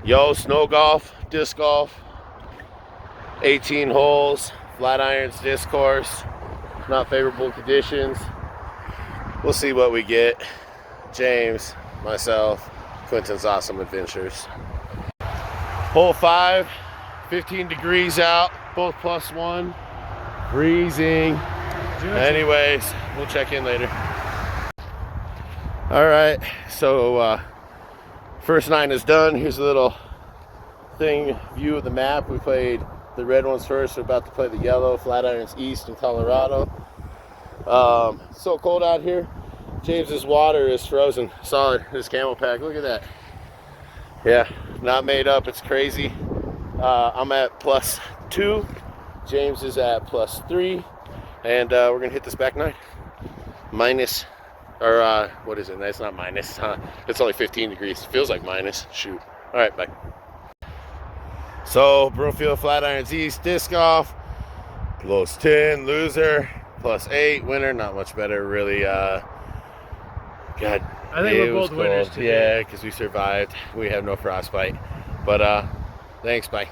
Yo, snow golf, disc golf, 18 holes, flat irons, disc course, not favorable conditions. We'll see what we get. James, myself, Quentin's Awesome Adventures. Hole 5, 15 degrees out, both +1, freezing. Anyways, we'll check in later. All right, so first 9 is done. Here's a little view of the map. We played the red ones first. We're about to play the yellow, flat irons east in Colorado. So cold out here. James's water is frozen solid. His camel pack, look at that. Yeah, not made up. It's crazy. I'm at +2. James is at +3, and we're gonna hit this back 9. Minus, or what is it? It's not minus. It's only 15 degrees. Feels like minus. Shoot. All right, bye. So Broomfield flat irons east, disc golf, +10, loser, +8, winner. Not much better, really. God, I think we're both winners today. Yeah, because we survived. We have no frostbite. But thanks, bye.